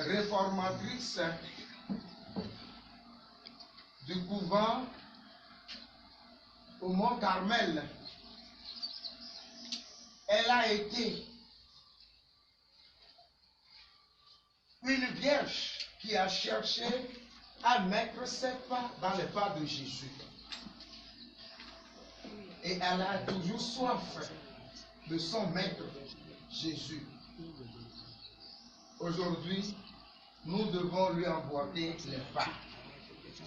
réformatrice du couvent au Mont Carmel. Elle a été une vierge qui a cherché à mettre ses pas dans les pas de Jésus. Et elle a toujours soif de son maître Jésus. Aujourd'hui, nous devons lui emboîter les pas.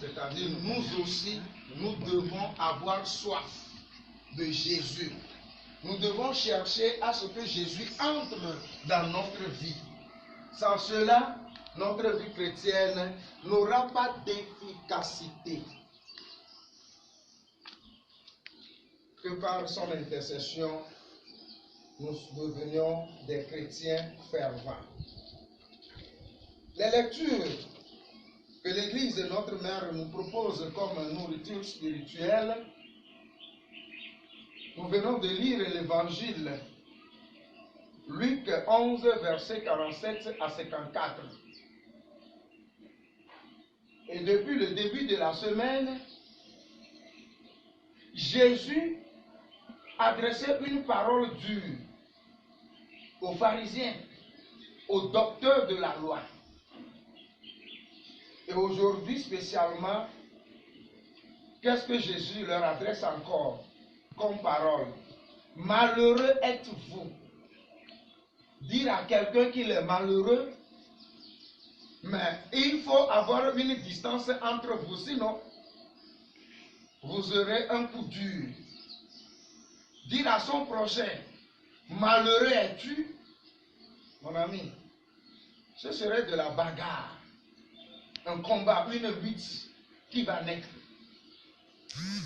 C'est-à-dire, nous aussi, nous devons avoir soif de Jésus. Nous devons chercher à ce que Jésus entre dans notre vie. Sans cela, notre vie chrétienne n'aura pas d'efficacité. Que par son intercession, nous devenions des chrétiens fervents. Les lectures que l'Église de notre Mère nous propose comme nourriture spirituelle, nous venons de lire l'Évangile, Luc 11, versets 47 à 54. Et depuis le début de la semaine, Jésus adressait une parole dure aux pharisiens, aux docteurs de la loi. Et aujourd'hui spécialement, qu'est-ce que Jésus leur adresse encore comme parole? Malheureux êtes-vous. Dire à quelqu'un qu'il est malheureux, mais il faut avoir une distance entre vous, sinon vous aurez un coup dur. Dire à son prochain, malheureux es-tu, mon ami, ce serait de la bagarre, un combat, une lutte qui va naître.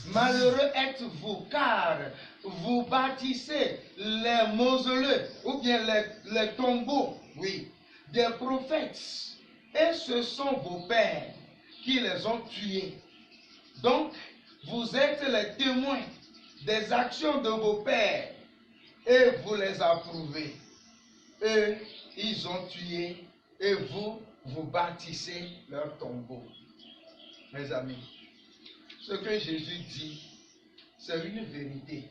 Malheureux êtes-vous, car vous bâtissez les mausolées, ou bien les tombeaux, oui, des prophètes, et ce sont vos pères qui les ont tués. Donc, vous êtes les témoins des actions de vos pères, et vous les approuvez. Eux, ils ont tué, et vous, vous bâtissez leur tombeau. Mes amis, ce que Jésus dit, c'est une vérité.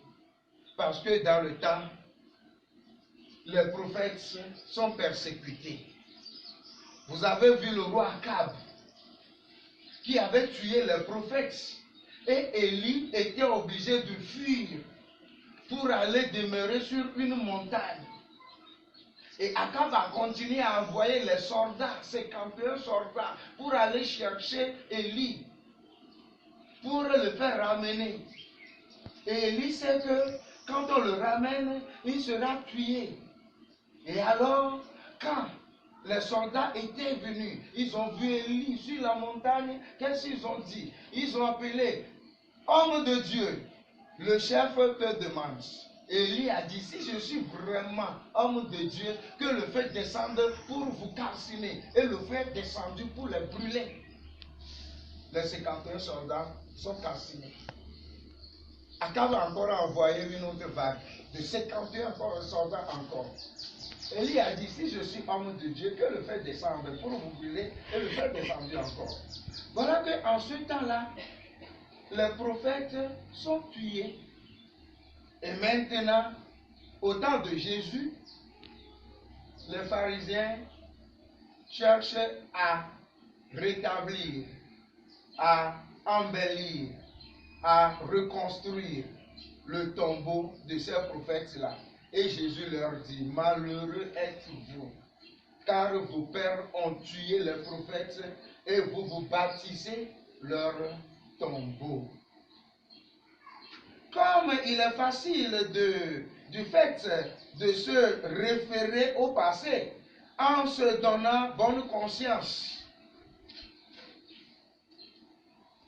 Parce que dans le temps, les prophètes sont persécutés. Vous avez vu le roi Akab qui avait tué les prophètes. Et Élie était obligé de fuir pour aller demeurer sur une montagne. Et Akab a continué à envoyer les soldats, 51 soldats, pour aller chercher Élie, pour le faire ramener. Et Élie sait que quand on le ramène, il sera tué. Et alors, quand les soldats étaient venus, ils ont vu Élie sur la montagne, qu'est-ce qu'ils ont dit? Ils ont appelé, homme de Dieu, le chef te demande. Élie a dit, si je suis vraiment homme de Dieu, que le feu descende pour vous calciner, et le feu descendu pour les brûler. Les 51 soldats sont calcinés. Akab a encore envoyé une autre vague de 51 soldats encore. Élie a dit, si je suis homme de Dieu, que le feu descende pour vous brûler, et le feu descendu encore. Voilà qu'en ce temps-là, les prophètes sont tués. Et maintenant, au temps de Jésus, les pharisiens cherchent à rétablir, à embellir, à reconstruire le tombeau de ces prophètes-là. Et Jésus leur dit, malheureux êtes-vous, car vos pères ont tué les prophètes et vous vous bâtissez leur tombeau. Comme il est facile du fait de se référer au passé en se donnant bonne conscience.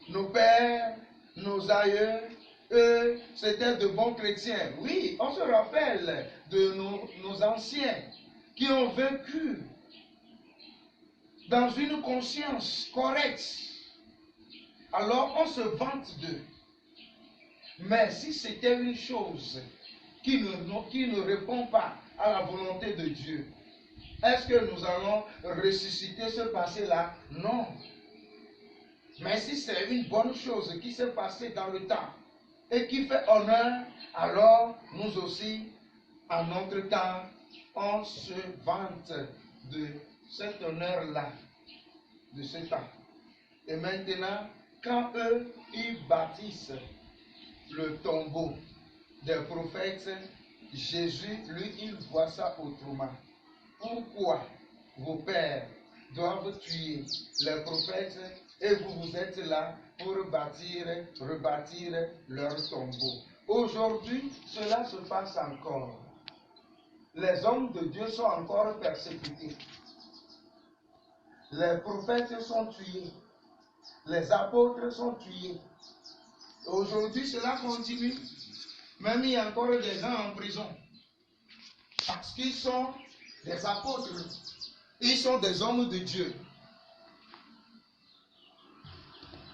Nos pères, nos aïeux, eux, c'était de bons chrétiens. Oui, on se rappelle de nos anciens qui ont vécu dans une conscience correcte. Alors on se vante d'eux. Mais si c'était une chose qui ne répond pas à la volonté de Dieu, Est-ce que nous allons ressusciter ce passé-là? Non. Mais si c'est une bonne chose qui s'est passée dans le temps et qui fait honneur, alors nous aussi, en notre temps, on se vante de cet honneur-là, de ce temps. Et maintenant, quand eux, ils bâtissent le tombeau des prophètes, Jésus, lui, il voit ça autrement. Pourquoi vos pères doivent tuer les prophètes et vous êtes là pour rebâtir leur tombeau? Aujourd'hui, cela se passe encore. Les hommes de Dieu sont encore persécutés. Les prophètes sont tués. Les apôtres sont tués. Aujourd'hui, cela continue. Même il y a encore des gens en prison. Parce qu'ils sont des apôtres. Ils sont des hommes de Dieu.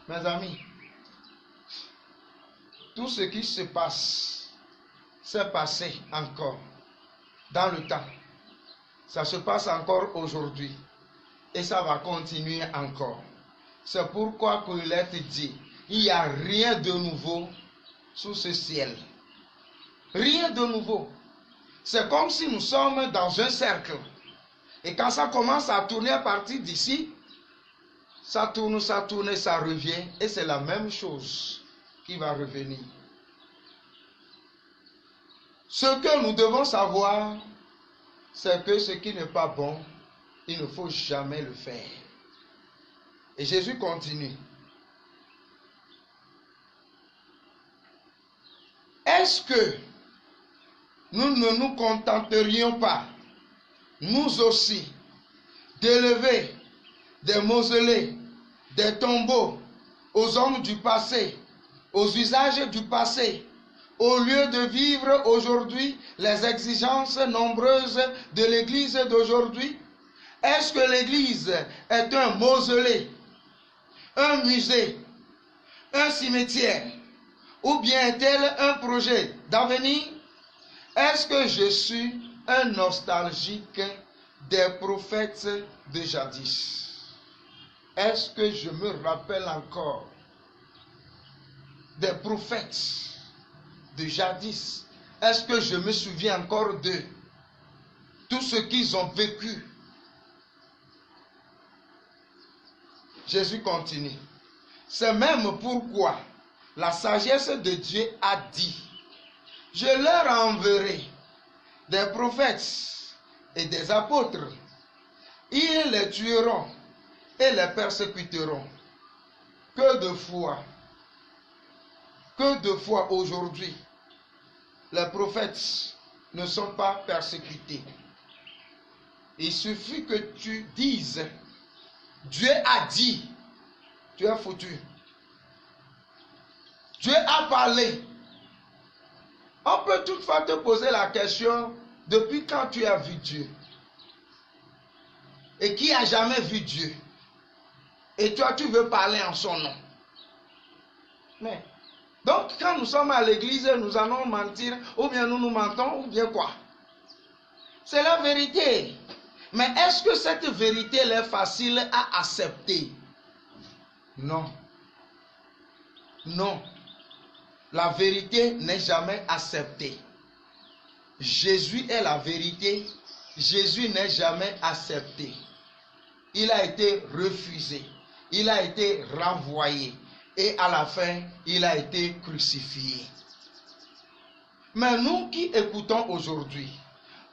Mes amis, tout ce qui se passe, s'est passé encore dans le temps. Ça se passe encore aujourd'hui. Et ça va continuer encore. C'est pourquoi Paulette dit, il n'y a rien de nouveau sous ce ciel. Rien de nouveau. C'est comme si nous sommes dans un cercle. Et quand ça commence à tourner à partir d'ici, ça tourne, et ça revient. Et c'est la même chose qui va revenir. Ce que nous devons savoir, c'est que ce qui n'est pas bon, il ne faut jamais le faire. Et Jésus continue. Est-ce que nous ne nous contenterions pas, nous aussi, d'élever des mausolées, des tombeaux aux hommes du passé, aux usages du passé, au lieu de vivre aujourd'hui les exigences nombreuses de l'Église d'aujourd'hui? Est-ce que l'Église est un mausolée, un musée, un cimetière, ou bien est-elle un projet d'avenir? Est-ce que je suis un nostalgique des prophètes de jadis? Est-ce que je me rappelle encore des prophètes de jadis? Est-ce que je me souviens encore d'eux? Tout ce qu'ils ont vécu. Jésus continue. C'est même pourquoi la sagesse de Dieu a dit, je leur enverrai des prophètes et des apôtres. Ils les tueront et les persécuteront. Que de fois aujourd'hui, les prophètes ne sont pas persécutés. Il suffit que tu dises, Dieu a dit, tu es foutu. Dieu a parlé. On peut toutefois te poser la question, depuis quand tu as vu Dieu? Et qui a jamais vu Dieu? Et toi, tu veux parler en son nom. Mais, donc, quand nous sommes à l'église, nous allons mentir, ou bien nous mentons, ou bien quoi? C'est la vérité. Mais est-ce que cette vérité est facile à accepter? Non. Non. La vérité n'est jamais acceptée. Jésus est la vérité. Jésus n'est jamais accepté. Il a été refusé. Il a été renvoyé. Et à la fin, il a été crucifié. Mais nous qui écoutons aujourd'hui,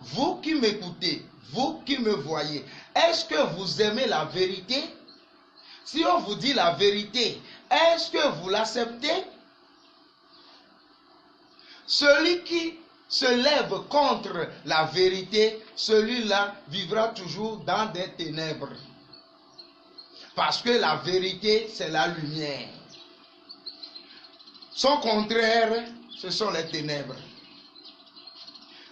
vous qui m'écoutez, vous qui me voyez, est-ce que vous aimez la vérité? Si on vous dit la vérité, est-ce que vous l'acceptez? Celui qui se lève contre la vérité, celui-là vivra toujours dans des ténèbres. Parce que la vérité, c'est la lumière. Son contraire, ce sont les ténèbres.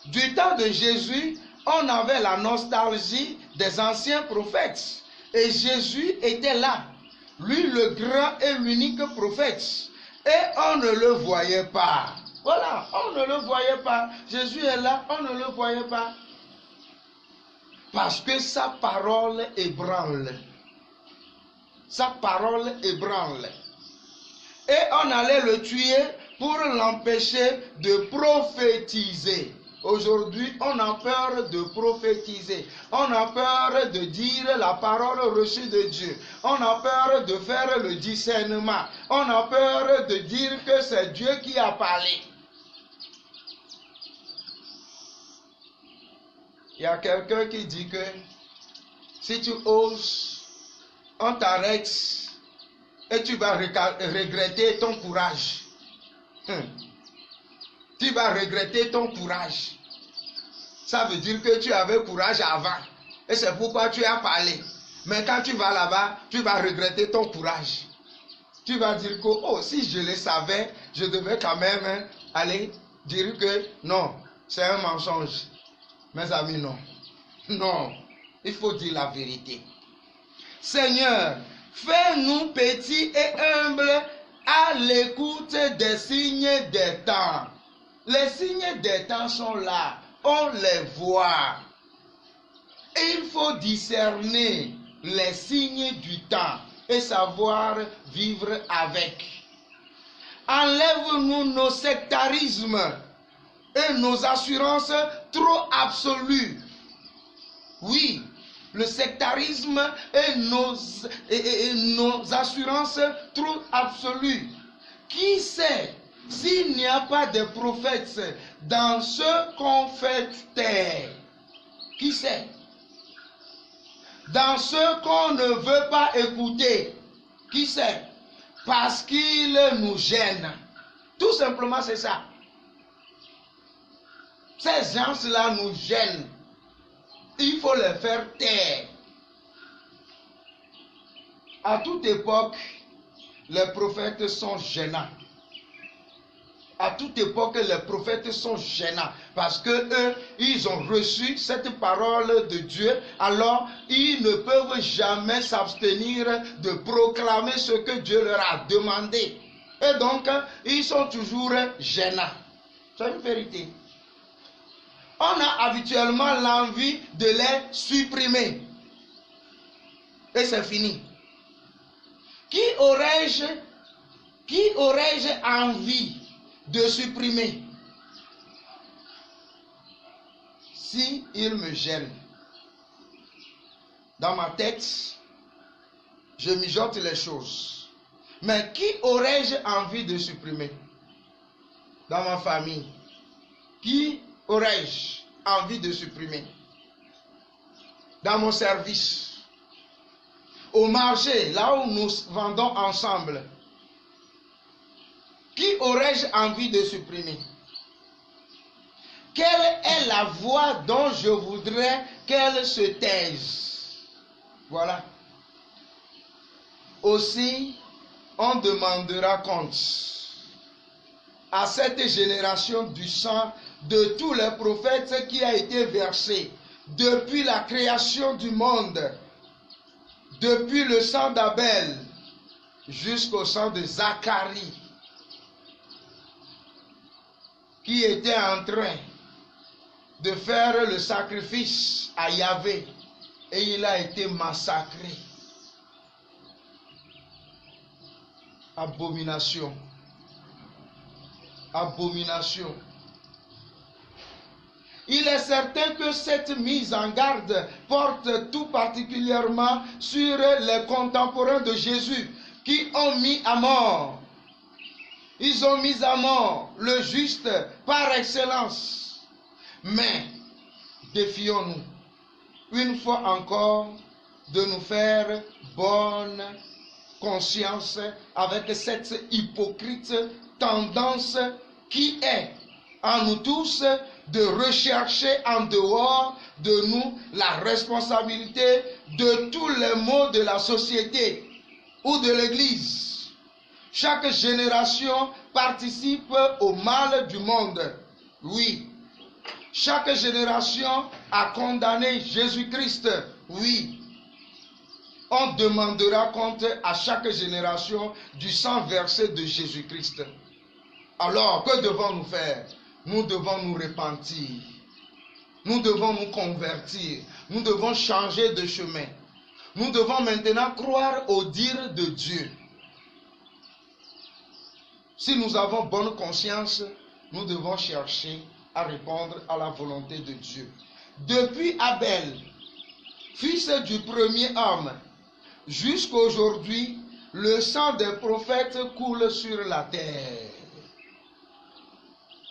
Du temps de Jésus, on avait la nostalgie des anciens prophètes. Et Jésus était là. Lui, le grand et l'unique prophète. Et on ne le voyait pas. Voilà, on ne le voyait pas. Jésus est là, on ne le voyait pas. Parce que sa parole ébranle. Sa parole ébranle. Et on allait le tuer pour l'empêcher de prophétiser. Aujourd'hui, on a peur de prophétiser. On a peur de dire la parole reçue de Dieu. On a peur de faire le discernement. On a peur de dire que c'est Dieu qui a parlé. Il y a quelqu'un qui dit que si tu oses, on t'arrête et tu vas regretter ton courage. Tu vas regretter ton courage. Ça veut dire que tu avais courage avant. Et c'est pourquoi tu as parlé. Mais quand tu vas là-bas, tu vas regretter ton courage. Tu vas dire que, oh, si je le savais, je devais quand même aller dire que non, c'est un mensonge. Mes amis, non. Non, il faut dire la vérité. Seigneur, fais-nous petits et humbles à l'écoute des signes des temps. Les signes des temps sont là, on les voit. Et il faut discerner les signes du temps et savoir vivre avec. Enlève-nous nos sectarismes et nos assurances trop absolues. Oui, le sectarisme et nos assurances trop absolues. Qui sait s'il n'y a pas de prophètes dans ce qu'on fait taire? Qui sait? Dans ce qu'on ne veut pas écouter. Qui sait? Parce qu'ils nous gênent. Tout simplement, c'est ça. Ces gens-là nous gênent. Il faut les faire taire. À toute époque, les prophètes sont gênants. À toute époque, les prophètes sont gênants parce que eux, ils ont reçu cette parole de Dieu, alors ils ne peuvent jamais s'abstenir de proclamer ce que Dieu leur a demandé. Et donc, ils sont toujours gênants. C'est une vérité. On a habituellement l'envie de les supprimer. Et c'est fini. Qui aurais-je envie de supprimer si il me gêne? Dans ma tête, je mijote les choses. Mais qui aurais-je envie de supprimer? Dans ma famille, qui aurais-je envie de supprimer? Dans mon service, au marché, là où nous vendons ensemble, qui aurais-je envie de supprimer? Quelle est la voix dont je voudrais qu'elle se taise? Voilà. Aussi, on demandera compte à cette génération du sang de tous les prophètes qui a été versé depuis la création du monde, depuis le sang d'Abel jusqu'au sang de Zacharie, qui était en train de faire le sacrifice à Yahvé et il a été massacré. Abomination. Abomination. Il est certain que cette mise en garde porte tout particulièrement sur les contemporains de Jésus qui ont mis à mort. Ils ont mis à mort le juste par excellence. Mais défions-nous une fois encore de nous faire bonne conscience avec cette hypocrite tendance qui est en nous tous de rechercher en dehors de nous la responsabilité de tous les maux de la société ou de l'Église. Chaque génération participe au mal du monde. Oui. Chaque génération a condamné Jésus-Christ. Oui. On demandera compte à chaque génération du sang versé de Jésus-Christ. Alors, que devons-nous faire? Nous devons nous repentir. Nous devons nous convertir. Nous devons changer de chemin. Nous devons maintenant croire au dire de Dieu. Si nous avons bonne conscience, nous devons chercher à répondre à la volonté de Dieu. Depuis Abel, fils du premier homme, jusqu'à aujourd'hui, le sang des prophètes coule sur la terre.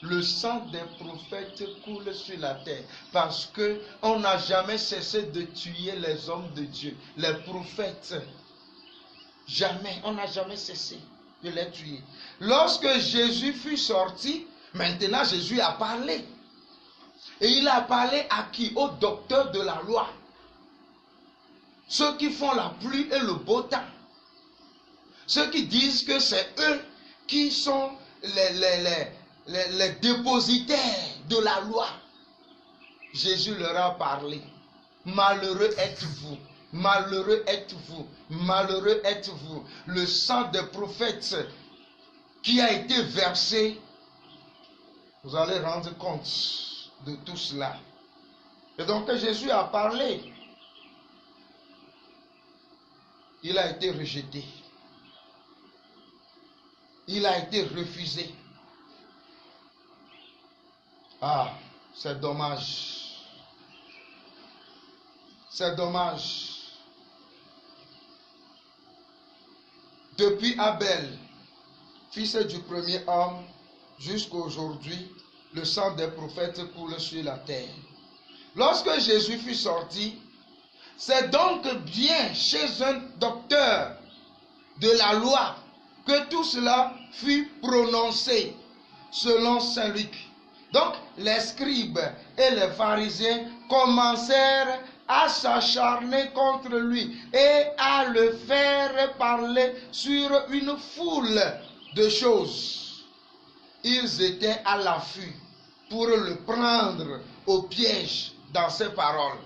Le sang des prophètes coule sur la terre parce que on n'a jamais cessé de tuer les hommes de Dieu, les prophètes. Jamais, on n'a jamais cessé de les tuer. Lorsque Jésus fut sorti, maintenant Jésus a parlé. Et il a parlé à qui? Aux docteurs de la loi. Ceux qui font la pluie et le beau temps. Ceux qui disent que c'est eux qui sont les dépositaires de la loi. Jésus leur a parlé. Malheureux êtes-vous, malheureux êtes-vous, malheureux êtes-vous. Le sang des prophètes qui a été versé, vous allez rendre compte de tout cela. Et donc Jésus a parlé. Il a été rejeté. Il a été refusé. Ah, c'est dommage. C'est dommage. Depuis Abel, fils du premier homme, jusqu'à aujourd'hui, le sang des prophètes coule sur la terre. Lorsque Jésus fut sorti, c'est donc bien chez un docteur de la loi que tout cela fut prononcé selon Saint Luc. Donc les scribes et les pharisiens commencèrent à s'acharner contre lui et à le faire parler sur une foule de choses. Ils étaient à l'affût pour le prendre au piège dans ses paroles.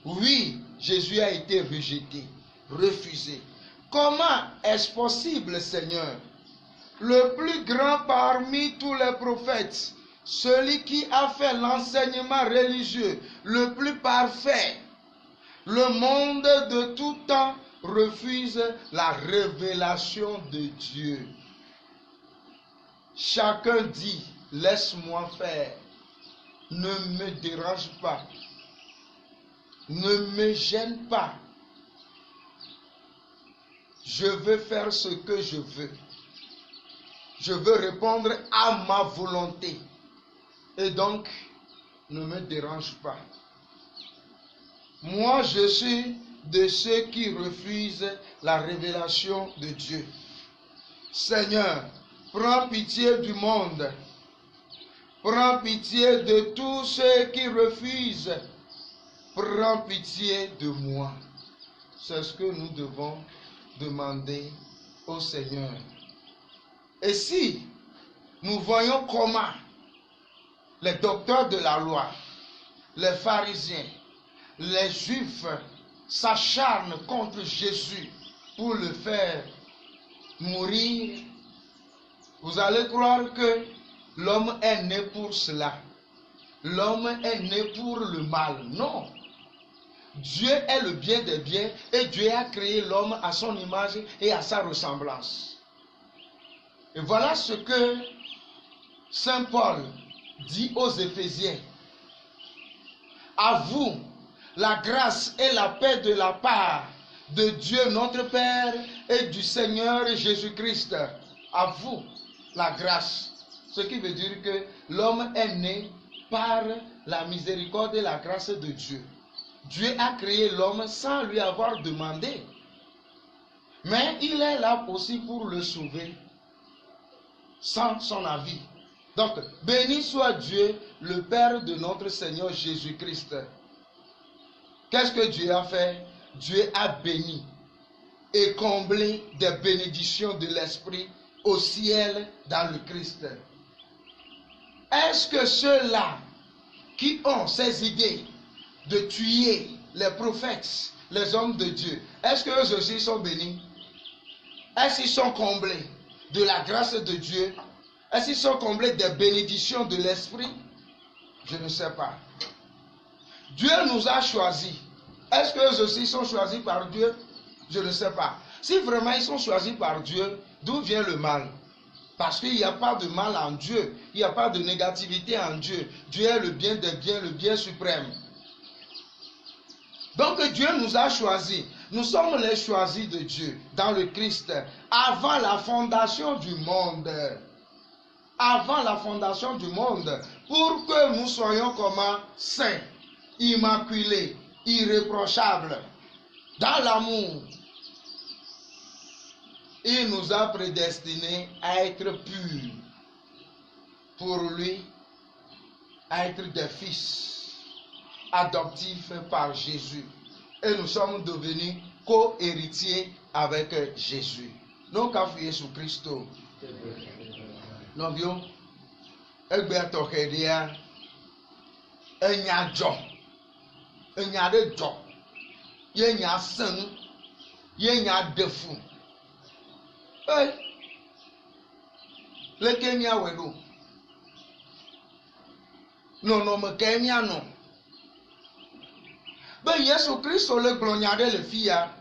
Oui, Jésus a été rejeté, refusé. Comment est-ce possible, Seigneur? Le plus grand parmi tous les prophètes, celui qui a fait l'enseignement religieux le plus parfait, le monde de tout temps refuse la révélation de Dieu. Chacun dit, laisse-moi faire, ne me dérange pas, ne me gêne pas. Je veux faire ce que je veux. Je veux répondre à ma volonté. Et donc, ne me dérange pas. Moi, je suis de ceux qui refusent la révélation de Dieu. Seigneur, prends pitié du monde. Prends pitié de tous ceux qui refusent. Prends pitié de moi. C'est ce que nous devons demander au Seigneur. Et si nous voyons comment les docteurs de la loi, les pharisiens, les juifs s'acharnent contre Jésus pour le faire mourir, vous allez croire que l'homme est né pour cela. L'homme est né pour le mal. Non. Dieu est le bien des biens et Dieu a créé l'homme à son image et à sa ressemblance. Et voilà ce que Saint Paul dit aux Éphésiens. À vous, la grâce et la paix de la part de Dieu notre Père et du Seigneur Jésus-Christ. À vous, la grâce. Ce qui veut dire que l'homme est né par la miséricorde et la grâce de Dieu. Dieu a créé l'homme sans lui avoir demandé. Mais il est là aussi pour le sauver sans son avis. Donc, béni soit Dieu, le Père de notre Seigneur Jésus-Christ. Qu'est-ce que Dieu a fait? Dieu a béni et comblé des bénédictions de l'Esprit au ciel dans le Christ. Est-ce que ceux-là qui ont ces idées de tuer les prophètes, les hommes de Dieu, est-ce qu'eux aussi sont bénis? Est-ce qu'ils sont comblés de la grâce de Dieu? Est-ce qu'ils sont comblés des bénédictions de l'Esprit? Je ne sais pas. Dieu nous a choisis. Est-ce que eux aussi sont choisis par Dieu? Je ne sais pas. Si vraiment ils sont choisis par Dieu, d'où vient le mal? Parce qu'il n'y a pas de mal en Dieu. Il n'y a pas de négativité en Dieu. Dieu est le bien des biens, le bien suprême. Donc Dieu nous a choisis. Nous sommes les choisis de Dieu dans le Christ avant la fondation du monde. Avant la fondation du monde, pour que nous soyons comment? Saints, immaculés, irréprochables, dans l'amour. Il nous a prédestinés à être purs pour lui, à être des fils adoptifs par Jésus. Et nous sommes devenus co-héritiers avec Jésus. Donc, à fouiller sur Christ. Non, bien. Egbe tokedia. Enya jo. Enya de jo. Yenya sen. Yenya defu. Hey. Le Kenya wedo. Non, me Kenya non. Ben Yesu Christ le glonyade le fia.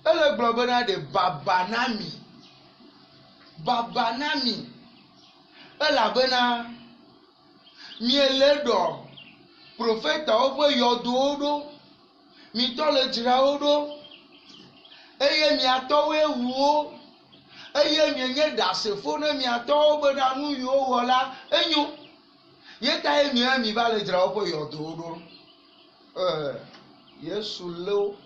Et le globena de Babanami. Babanami. Et la bena. Mieledo. Prophète obo yododo. Mito le diraodo. Eye miatowe wo. Eye mienye dasefo ne miatowe bena nu yo wala. Enyo. Yeta e mi va le diraodo yododo. Yesu lo.